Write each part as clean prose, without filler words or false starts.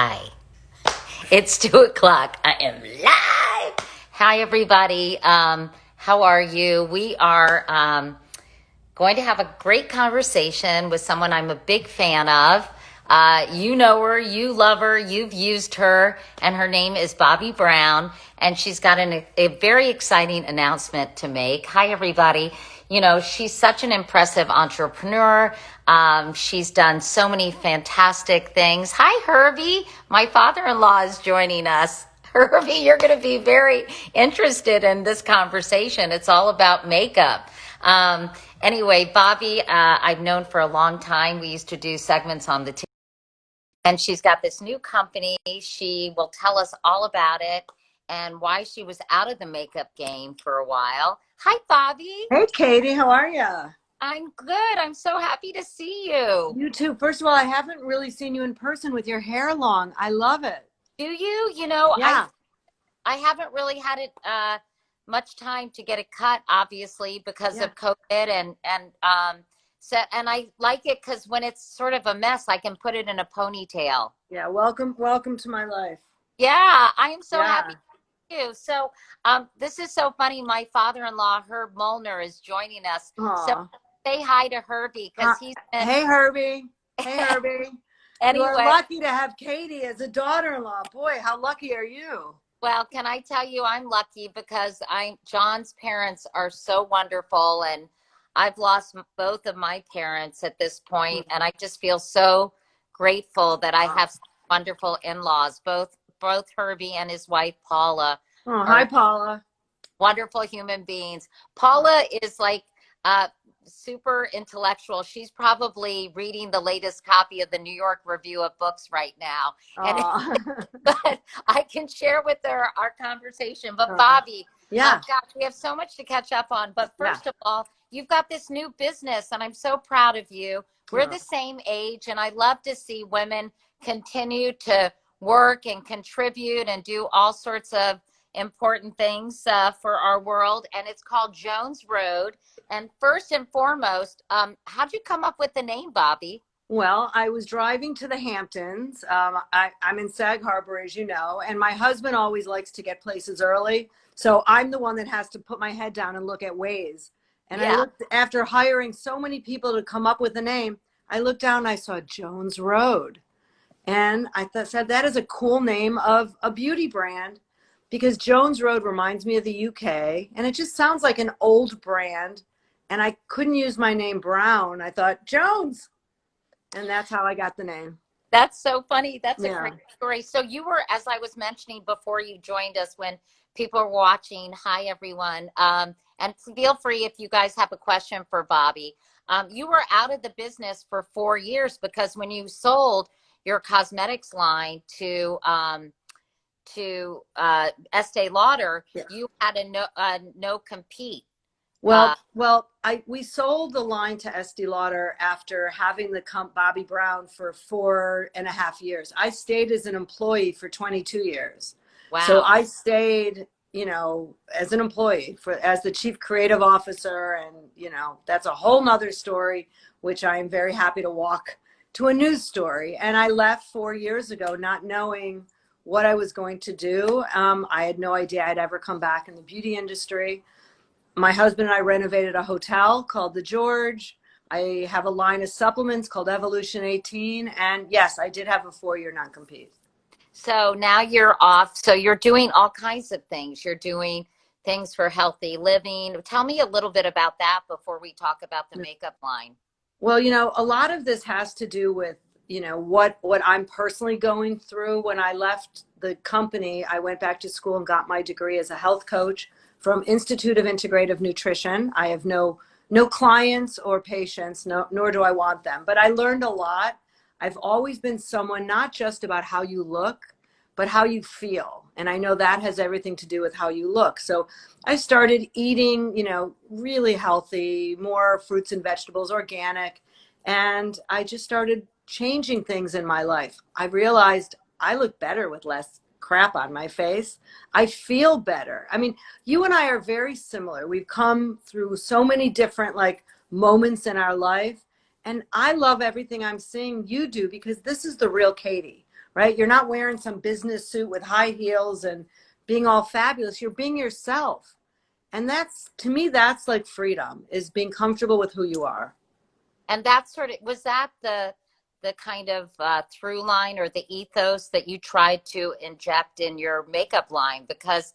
Hi, it's 2 o'clock. I am live. Hi, everybody. How are you? We are going to have a great conversation with someone I'm a big fan of. You know her, you love her, you've used her, and her name is Bobbi Brown, and she's got a very exciting announcement to make. Hi, everybody. You know, she's such an impressive entrepreneur. She's done so many fantastic things. Hi, Herbie. My father-in-law is joining us. Herbie, you're going to be very interested in this conversation. It's all about makeup. Anyway, Bobbi, I've known for a long time. We used to do segments on the TV, and she's got this new company. She will tell us all about it and why she was out of the makeup game for a while. Hi, Bobbi. Hey, Katie, how are you? I'm good. I'm so happy to see you. You too. First of all, I haven't really seen you in person with your hair long. I love it. Do you? You know, Yeah, I haven't really had it much time to get it cut, obviously, because yeah, of COVID and I like it because when it's sort of a mess, I can put it in a ponytail. yeah. Welcome to my life. Yeah, I am so happy Yeah. to see you. So, this is so funny. My father-in-law, Herb Molnar, is joining us. So Aw. say hi to Herbie because he's been Hey, Herbie. Hey, Herbie. You are anyway. lucky to have Katie as a daughter-in-law. Boy, how lucky are you? Well, can I tell you, I'm lucky because John's parents are so wonderful, and I've lost both of my parents at this point, and I just feel so grateful that I Aw. have wonderful in-laws. Both Herbie and his wife Paula Oh, hi, are Paula. wonderful human beings. Paula is like super intellectual. She's probably reading the latest copy of the New York Review of Books right now, and Aw. but I can share with her our conversation. But Aw. Bobbi, Yeah, gosh, we have so much to catch up on. But yeah. first of all, you've got this new business, and I'm so proud of you. We're Aw. the same age, and I love to see women continue to work and contribute and do all sorts of important things for our world. And it's called Jones Road. And first and foremost, how'd you come up with the name, Bobbi? Well, I was driving to the Hamptons. I'm in Sag Harbor, as you know, and my husband always likes to get places early. So I'm the one that has to put my head down and look at Waze. And I Yeah. looked after hiring so many people to come up with a name. I looked down and I saw Jones Road. And said that is a cool name of a beauty brand because Jones Road reminds me of the UK and it just sounds like an old brand. And I couldn't use my name Brown. I thought Jones. And that's how I got the name. That's so funny. That's a Yeah. great story. So you were, as I was mentioning before you joined us, when people were watching. Hi, everyone. And feel free if you guys have a question for Bobbi. You were out of the business for 4 years because when you sold your cosmetics line to Estee Lauder, Yeah. you had a no compete. Well, we sold the line to Estee Lauder after having the Bobbi Brown for 4.5 years. I stayed as an employee for 22 years. So Wow. I stayed, as an employee as the chief creative officer. And, that's a whole nother story, which I am very happy to walk to a news story. And I left 4 years ago, not knowing what I was going to do. I had no idea I'd ever come back in the beauty industry. My husband and I renovated a hotel called the George. I have a line of supplements called Evolution 18. And yes, I did have a 4-year non-compete. So now you're off. So you're doing all kinds of things. You're doing things for healthy living. Tell me a little bit about that before we talk about the makeup line. Well, a lot of this has to do with, what I'm personally going through. When I left the company, I went back to school and got my degree as a health coach from Institute of Integrative Nutrition. I have no clients or patients, nor do I want them, but I learned a lot. I've always been someone not just about how you look, but how you feel. And I know that has everything to do with how you look. So I started eating, really healthy, more fruits and vegetables, organic. And I just started changing things in my life. I realized I look better with less crap on my face. I feel better. I mean, you and I are very similar. We've come through so many different moments in our life. And I love everything I'm seeing you do because this is the real Katie. right? You're not wearing some business suit with high heels and being all fabulous. You're being yourself. And that's, to me, that's like freedom, is being comfortable with who you are. And that sort of, was that the kind of through line or the ethos that you tried to inject in your makeup line? Because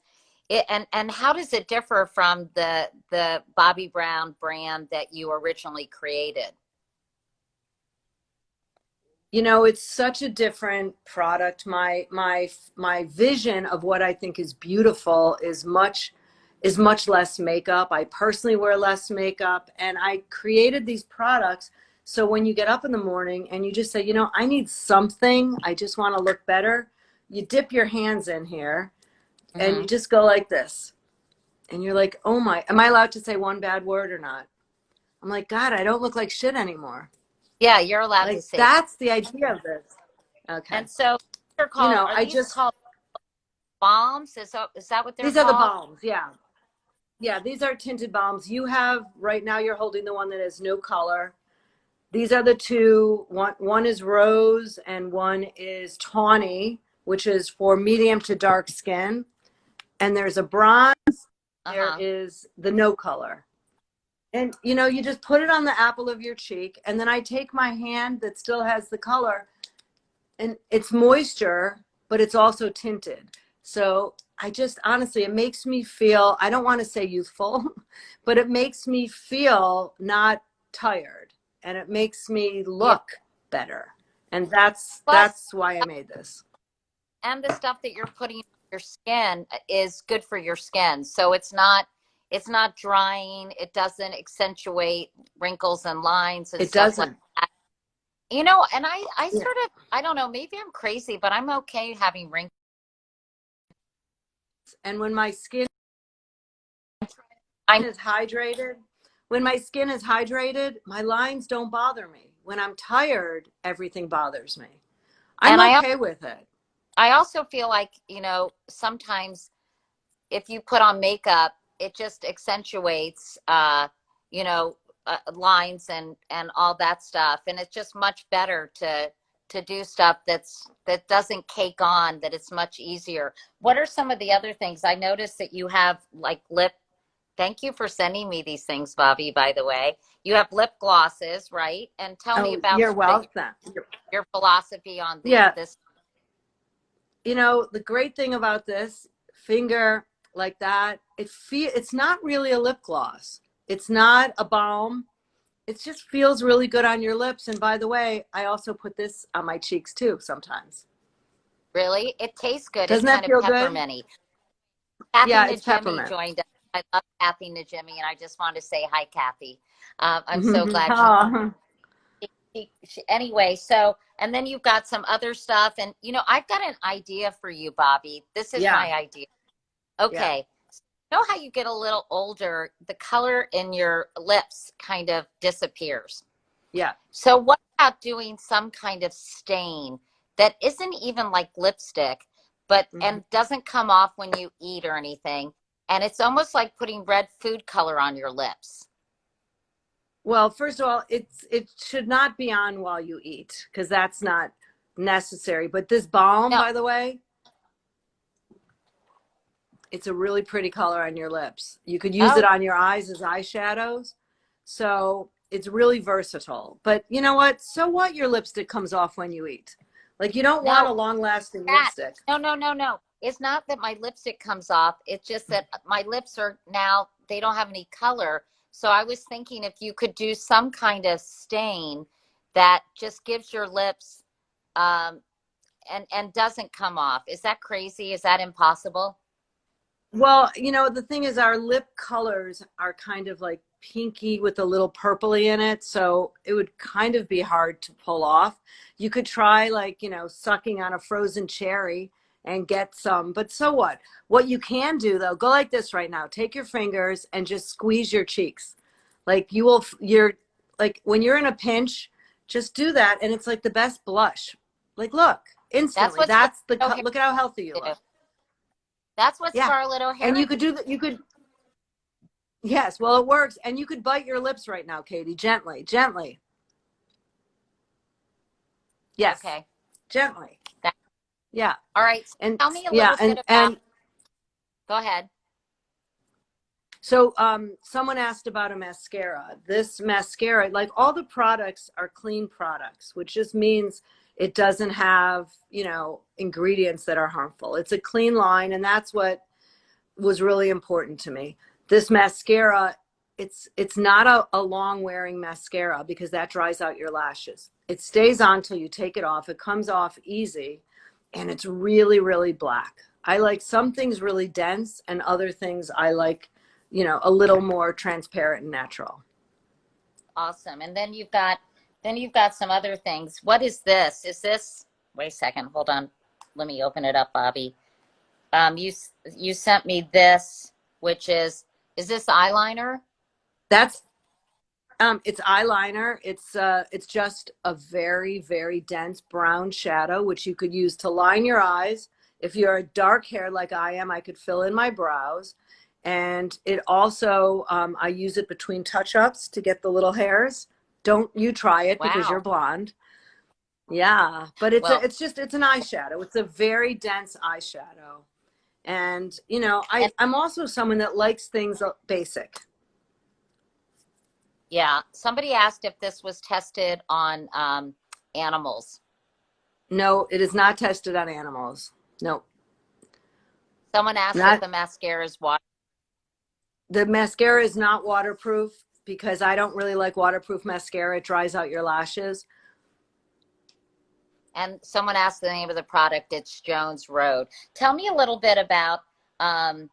and how does it differ from the Bobbi Brown brand that you originally created? You know, it's such a different product. My vision of what I think is beautiful is much less makeup. I personally wear less makeup, and I created these products so when you get up in the morning and you just say, you know, I need something, I just want to look better, you dip your hands in here and you just go like this. And you're like, oh my, am I allowed to say one bad word or not? I'm like, God, I don't look like shit anymore. Yeah, you're allowed to Like, say. that's the idea of this. Okay. And so they're You called, know, are these called bombs? Is that what they're these are the called? balms. Yeah. Yeah. These are tinted balms. You have, right now, you're holding the one that has no color. These are the two. One is rose and one is tawny, which is for medium to dark skin. And there's a bronze. There is the no color. And, you know, you just put it on the apple of your cheek. And then I take my hand that still has the color, and it's moisture, but it's also tinted. So I just, honestly, it makes me feel, I don't want to say youthful, but it makes me feel not tired, and it makes me Yeah. look better. And that's Plus, why I made this. and the stuff that you're putting on your skin is good for your skin. So it's not drying. It doesn't accentuate wrinkles and lines and It stuff like doesn't. that. And I Yeah. sort of, I don't know, maybe I'm crazy, but I'm okay having wrinkles. And when my skin I'm is hydrated, my lines don't bother me. When I'm tired, everything bothers me. I'm and okay with it. I also feel like, sometimes if you put on makeup, it just accentuates, lines and all that stuff. And it's just much better to do stuff that doesn't cake on, that it's much easier. What are some of the other things? I noticed that you have like lip. Thank you for sending me these things, Bobby, by the way. You have lip glosses, right? And tell me Oh, about you're sort of welcome. your philosophy on Yeah. this. You know, the great thing about this finger like that, it's not really a lip gloss. It's not a balm. It just feels really good on your lips. And by the way, I also put this on my cheeks too sometimes. Really? It tastes good. It's Doesn't that kind of feel good? pepperminty. Kathy Yeah, it's Najimy peppermint. joined us. I love Kathy Najimy, and I just want to say hi, Kathy. I'm so glad Oh, anyway, so, and then you've got some other stuff. And, I've got an idea for you, Bobby. This is yeah, my idea. yeah, Okay. You know how you get a little older, the color in your lips kind of disappears. yeah. So what about doing some kind of stain that isn't even like lipstick, but Mhm. and doesn't come off when you eat or anything, and it's almost like putting red food color on your lips? Well, first of all, it should not be on while you eat because that's not necessary. But this balm, No. by the way, it's a really pretty color on your lips. You could use it Oh, on your eyes as eyeshadows. So it's really versatile. But you know what? So what, your lipstick comes off when you eat. Like, you don't want no, a long lasting that. lipstick. No, no, no, no. It's not that my lipstick comes off. It's just that my lips are now, they don't have any color. So I was thinking if you could do some kind of stain that just gives your lips um and doesn't come off. Is that crazy? Is that impossible? Well, you know, the thing is, our lip colors are kind of like pinky with a little purpley in it. So it would kind of be hard to pull off. You could try, like, you know, sucking on a frozen cherry and get some, but so what? What you can do though, go like this right now. Take your fingers and just squeeze your cheeks. Like, you're like, when you're in a pinch, just do that. And it's like the best blush. Like, look, That's instantly, what O'Hara look at how healthy you do. look. That's what Yeah. Scarlett And O'Hara you did. could do that. You could, yes, well, it works. And you could bite your lips right now, Katie, gently, gently. Yes, Okay. gently. Yeah. All right. So And tell me a yeah, little bit about, and go ahead. so someone asked about a mascara. This mascara, like all the products are clean products, which just means it doesn't have, ingredients that are harmful. It's a clean line, and that's what was really important to me. This mascara, it's not a long wearing mascara because that dries out your lashes. It stays on till you take it off. It comes off easy, and it's really, really black. I like some things really dense, and other things I like, a little more transparent and natural. Awesome. And then you've got some other things. What is this? Is this, wait a second, hold on. Let me open it up, Bobby. You sent me this, which is this eyeliner? That's it's eyeliner. It's just a very, very dense brown shadow, which you could use to line your eyes. If you're a dark hair like I am, I could fill in my brows. And it also, I use it between touch-ups to get the little hairs. Don't you try it because you're Wow. blonde. Yeah, but Well, it's an eyeshadow. It's a very dense eyeshadow. And and I'm also someone that likes things basic. yeah, somebody asked if this was tested on animals. No, it is not tested on animals. No, Someone asked if not the mascara is water. the mascara is not waterproof because I don't really like waterproof mascara. It dries out your lashes. And someone asked the name of the product. It's Jones Road. Tell me a little bit about um,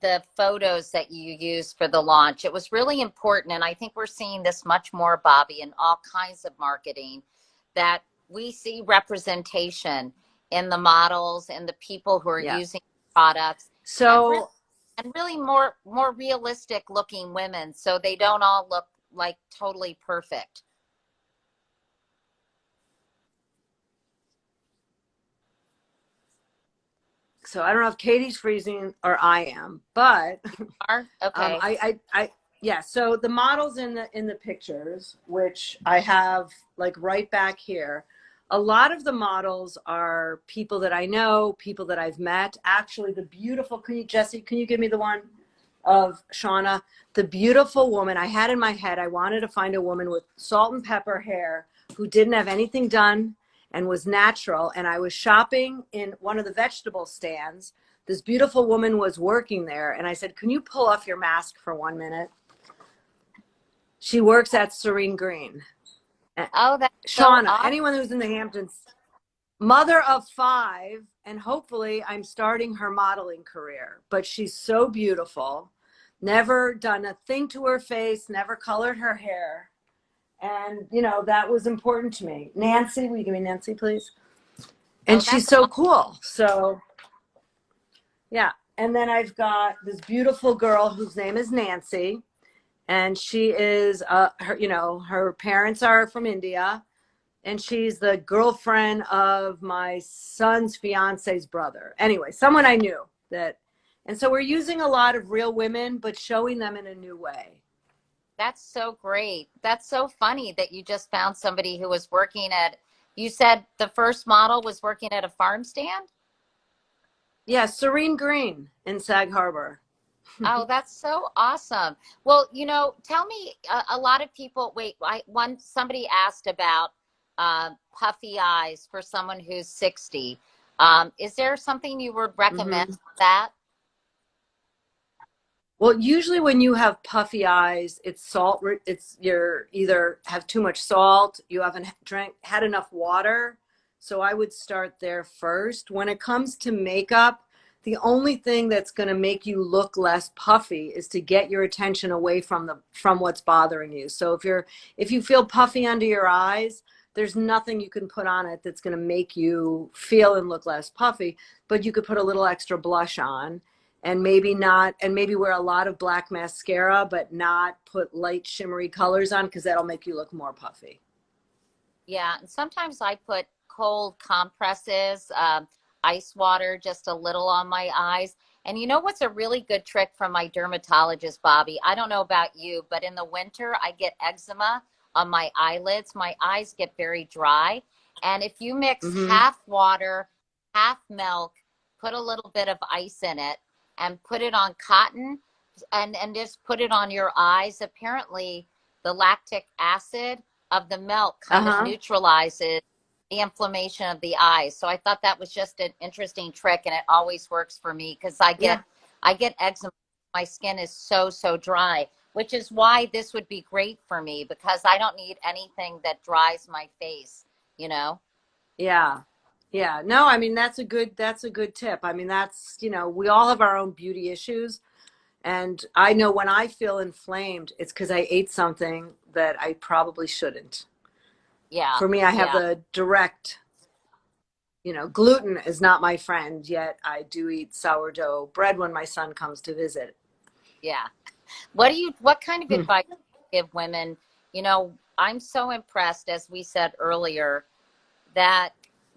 the photos that you used for the launch. It was really important, and I think we're seeing this much more, Bobby, in all kinds of marketing, that we see representation in the models and the people who are Yeah. using products, and really So and really more realistic looking women, so they don't all look like totally perfect. so I don't know if Katie's freezing or I am, but Are okay. yeah. So the models in the pictures, which I have like right back here, a lot of the models are people that I know, people that I've met. Actually, the beautiful, Jesse, can you give me the one of Shauna? The beautiful woman I had in my head. I wanted to find a woman with salt and pepper hair who didn't have anything done and was natural. And I was shopping in one of the vegetable stands. This beautiful woman was working there, and I said, "Can you pull off your mask for 1 minute?" She works at Serene Green. Oh, that's so Shauna, awesome. anyone who's in the Hamptons, mother of 5, and hopefully I'm starting her modeling career. But she's so beautiful, never done a thing to her face, never colored her hair. And, that was important to me. Nancy, will you give me Nancy, please? Oh, And she's that's so awesome. cool. So, yeah. And then I've got this beautiful girl whose name is Nancy. And she is, her parents are from India. And she's the girlfriend of my son's fiance's brother. Anyway, someone I knew that. And so we're using a lot of real women, but showing them in a new way. That's so great. That's so funny that you just found somebody who was working at, you said the first model was working at a farm stand? Yeah, Serene Green in Sag Harbor. Oh, that's so awesome. Well, tell me, a lot of people, wait, somebody asked about puffy eyes for someone who's 60. Is there something you would recommend Hmm. for that? Well, usually when you have puffy eyes, it's salt. It's you're either have too much salt, you haven't had enough water. So I would start there first. When it comes to makeup, the only thing that's going to make you look less puffy is to get your attention away from what's bothering you. So if you feel puffy under your eyes, there's nothing you can put on it that's going to make you feel and look less puffy, but you could put a little extra blush on and maybe wear a lot of black mascara, but not put light shimmery colors on because that'll make you look more puffy. Yeah, and sometimes I put cold compresses, ice water, just a little on my eyes. And you know what's a really good trick from my dermatologist, Bobby? I don't know about you, but in the winter, I get eczema on my eyelids. My eyes get very dry. And if you mix Hmm. half water half milk, put a little bit of ice in it, and put it on cotton, and just put it on your eyes. Apparently, the lactic acid of the milk kind of Uh-huh. neutralizes the inflammation of the eyes. So I thought that was just an interesting trick, and it always works for me because Yeah. I get eczema. My skin is so dry, which is why this would be great for me because I don't need anything that dries my face, you know? Yeah. Yeah. No, I mean that's a good tip. I mean that's, we all have our own beauty issues. And I know when I feel inflamed, it's because I ate something that I probably shouldn't. Yeah, For me, I have yeah, the direct, gluten is not my friend, yet I do eat sourdough bread when my son comes to visit. yeah. What kind of advice do you give women? I'm so impressed, as we said earlier, that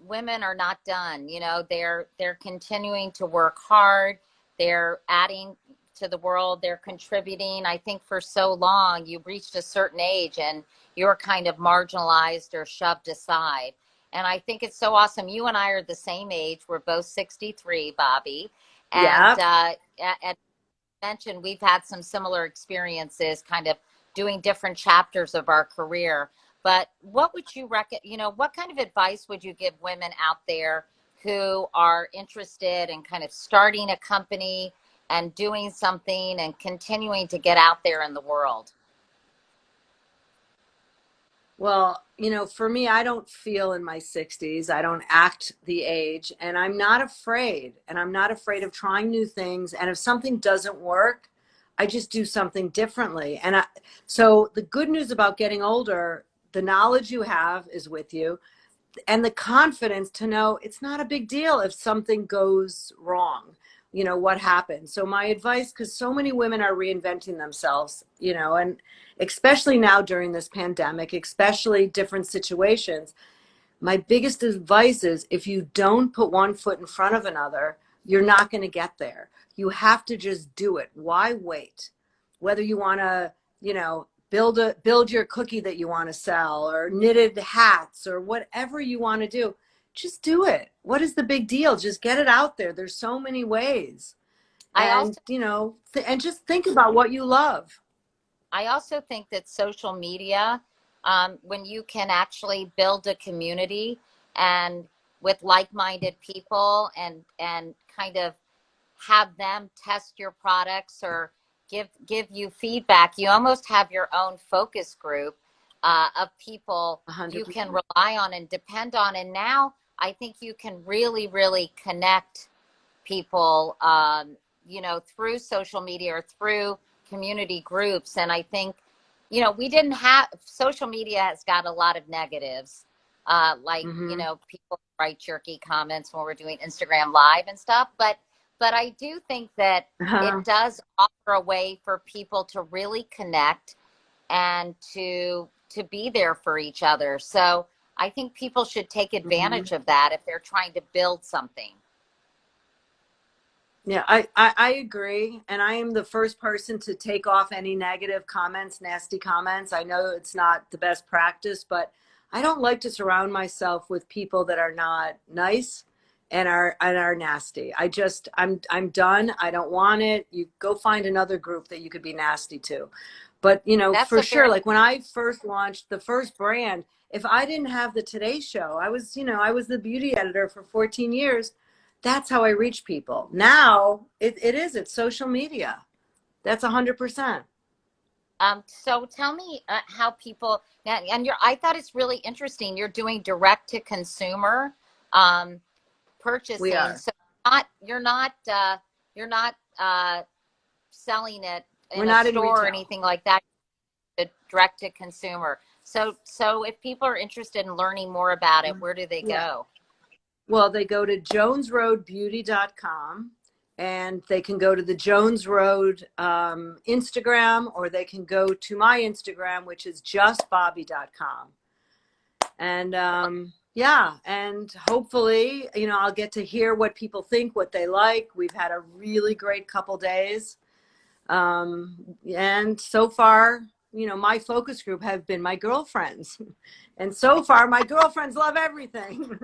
women are not done. They're continuing to work hard. They're adding to the world. They're contributing. I think for so long you reached a certain age and you're kind of marginalized or shoved aside. And I think it's so awesome. You and I are the same age. We're both 63, Bobby. And Yeah. at mentioned, we've had some similar experiences kind of doing different chapters of our career. But what would you what kind of advice would you give women out there who are interested in kind of starting a company and doing something and continuing to get out there in the world? Well, for me, I don't feel in my 60s. I don't act the age, and I'm not afraid. And I'm not afraid of trying new things. And if something doesn't work, I just do something differently. So the good news about getting older, the knowledge you have is with you, and the confidence to know it's not a big deal if something goes wrong. What happened. So my advice, because so many women are reinventing themselves, and especially now during this pandemic, especially different situations, my biggest advice is if you don't put one foot in front of another, you're not going to get there. You have to just do it. Why wait? Whether you want to, build your cookie that you want to sell, or knitted hats, or whatever you want to do, just do it. What is the big deal? Just get it out there. There's so many ways. I And, also and just think about what you love. I also think that social media, when you can actually build a community and with like-minded people and kind of have them test your products or give you feedback, you almost have your own focus group of people you can 100%. rely on and depend on. And now I think you can really connect people, through social media or through community groups. And I think, we didn't have social media has got a lot of negatives, like, Mm-hmm. people write jerky comments when we're doing Instagram live and stuff. But I do think that it Uh-huh. does offer a way for people to really connect and to be there for each other. So I think people should take Mm-hmm. advantage of that if they're trying to build something. Yeah, I agree. And I am the first person to take off any negative comments, nasty comments. I know it's not the best practice, but I don't like to surround myself with people that are not nice and are nasty. I'm done. I don't want it. You go find another group that you could be nasty to. But That's for a sure, very like when I first launched the first brand, if I didn't have the Today Show, I was the beauty editor for 14 years. That's how I reach people. Now it's social media. That's 100%. So tell me how people now, and I thought it's really interesting. You're doing direct to consumer um, We purchasing. are. So you're not selling it We're in a not in store or retail. anything like that. Direct to consumer. So if people are interested in learning more about it, where do they Yeah. go? Well, they go to jonesroadbeauty.com, and they can go to the Jones Road Instagram, or they can go to my Instagram, which is justbobby.com. And yeah, and hopefully, I'll get to hear what people think, what they like. We've had a really great couple days. And so far, my focus group have been my girlfriends. And so far, my girlfriends love everything.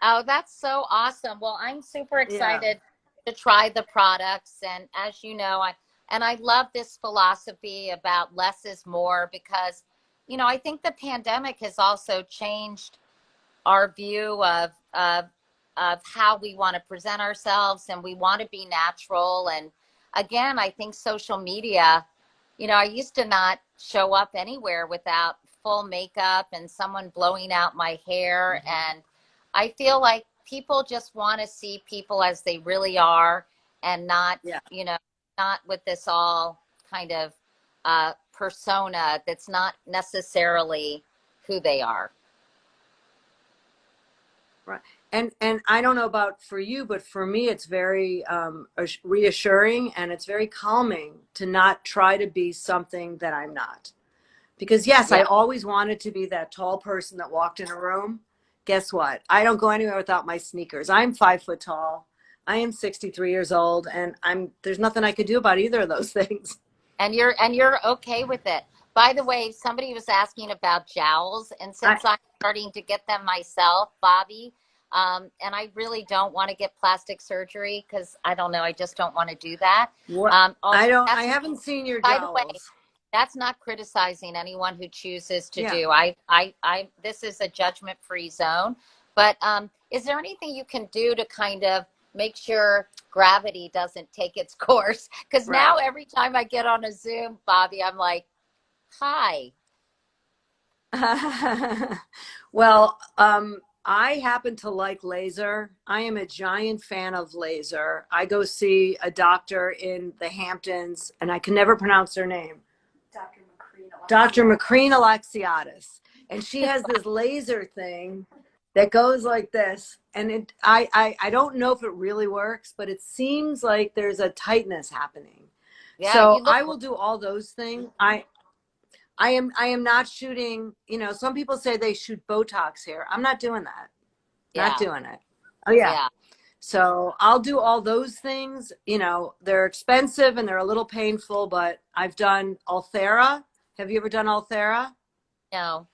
Oh, that's so awesome. Well, I'm super Yeah. excited to try the products. And as you know, I love this philosophy about less is more because, I think the pandemic has also changed our view of how we want to present ourselves, and we want to be natural. And again, I think social media, I used to not show up anywhere without full makeup and someone blowing out my hair. And I feel like people just want to see people as they really are, and not, Yeah. not with this all kind of persona that's not necessarily who they are. Right. And I don't know about for you, but for me, it's very reassuring, and it's very calming to not try to be something that I'm not. Because yes, I Yeah. always wanted to be that tall person that walked in a room. Guess what? I don't go anywhere without my sneakers. I'm 5 foot tall. I am 63 years old, and there's nothing I could do about either of those things. And you're okay with it. By the way, somebody was asking about jowls, and I since I'm starting to get them myself, Bobby, and I really don't want to get plastic surgery because I don't know, I just don't want to do that. what Although I that's, haven't seen your by the way, jowls. that's not criticizing anyone who chooses to Yeah. do. This is a judgment-free zone. But is there anything you can do to kind of make sure gravity doesn't take its course? Because now Right. every time I get on a Zoom, Bobby, I'm like, hi. Well, I happen to like laser. I am a giant fan of laser. I go see a doctor in the Hamptons, and I can never pronounce her name. Dr. McCreen Alexiadis. And she has this laser thing that goes like this. And I don't know if it really works, but it seems like there's a tightness happening. Yeah, So you look I great. will do all those things. I am not shooting, some people say they shoot Botox here. I'm not doing that. Not Yeah, doing it. Oh yeah. yeah. So I'll do all those things. They're expensive and they're a little painful, but I've done Ulthera. Have you ever done Ulthera? No.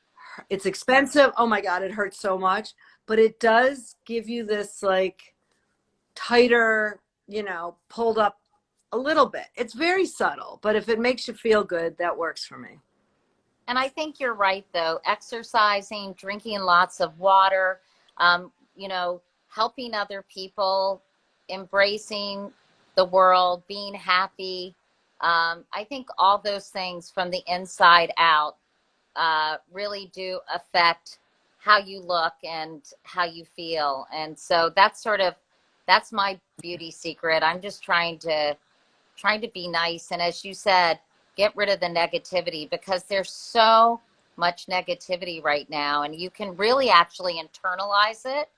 It's expensive. Oh my God, it hurts so much. But it does give you this like tighter, pulled up a little bit. It's very subtle, but if it makes you feel good, that works for me. And I think you're right, though. Exercising, drinking lots of water, helping other people, embracing the world, being happy. I think all those things from the inside out really do affect how you look and how you feel. And so that's my beauty secret. I'm just trying to be nice. And as you said, get rid of the negativity because there's so much negativity right now. And you can really actually internalize it.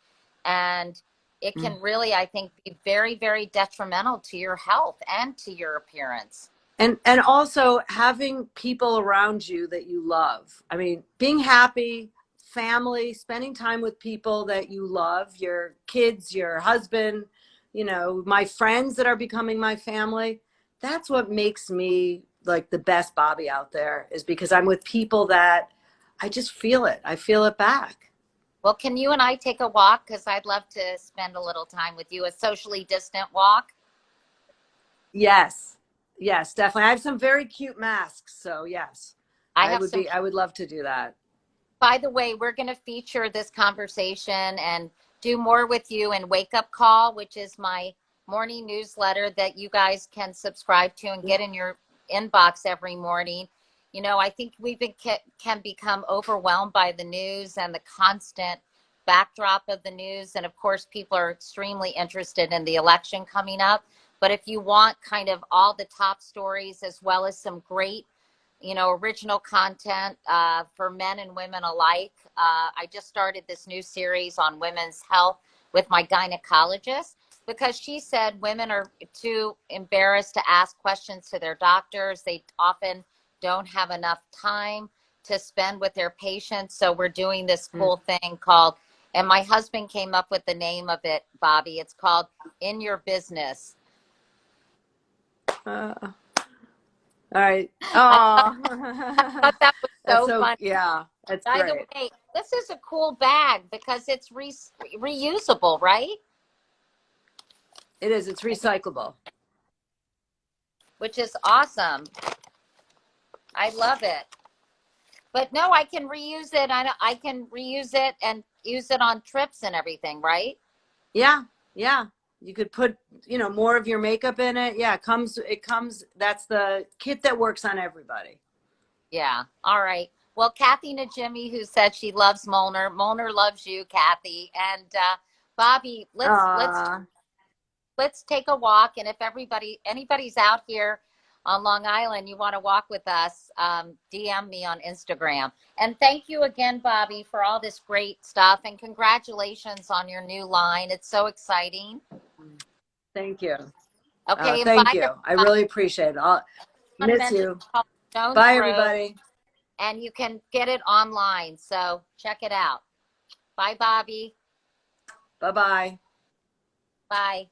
And it Mm. can really, I think, be very, very detrimental to your health and to your appearance. And also having people around you that you love. I mean, being happy, family, spending time with people that you love, your kids, your husband, my friends that are becoming my family. That's what makes me like the best Bobby out there, is because I'm with people that I just feel it. I feel it back. Well, can you and I take a walk? Because I'd love to spend a little time with you, a socially distant walk. Yes. Yes, definitely. I have some very cute masks, so yes. I have some. I would love to do that. By the way, we're going to feature this conversation and do more with you in Wake Up Call, which is my morning newsletter that you guys can subscribe to and get in your inbox every morning. I think can become overwhelmed by the news and the constant backdrop of the news. And of course, people are extremely interested in the election coming up. But if you want kind of all the top stories as well as some great original content for men and women alike. I just started this new series on women's health with my gynecologist because she said women are too embarrassed to ask questions to their doctors. They often don't have enough time to spend with their patients. So we're doing this cool thing called, and my husband came up with the name of it, Bobby. It's called In Your Business. Uh, all right. I Oh, thought that was that's so so, funny. yeah, that's By the great. way, this is a cool bag because it's reusable, right? It is. It's recyclable. Which is awesome. I love it. But no, I can reuse it. I can reuse it and use it on trips and everything, right? Yeah, yeah. You could put, more of your makeup in it. Yeah, it comes, that's the kit that works on everybody. Yeah. All right. Well, Kathy Najimy, who said she loves Molnar. Molnar loves you, Kathy. And Bobby, Uh, let's take a walk. And if anybody's out here on Long Island, you want to walk with us, DM me on Instagram. And thank you again, Bobby, for all this great stuff. And congratulations on your new line. It's so exciting. Thank you. Okay. And Thank bye, you. I everybody. really appreciate it. I'll miss Monumental you. called Jones Bye, Road. everybody. And you can get it online. So check it out. Bye, Bobby. Bye-bye. Bye.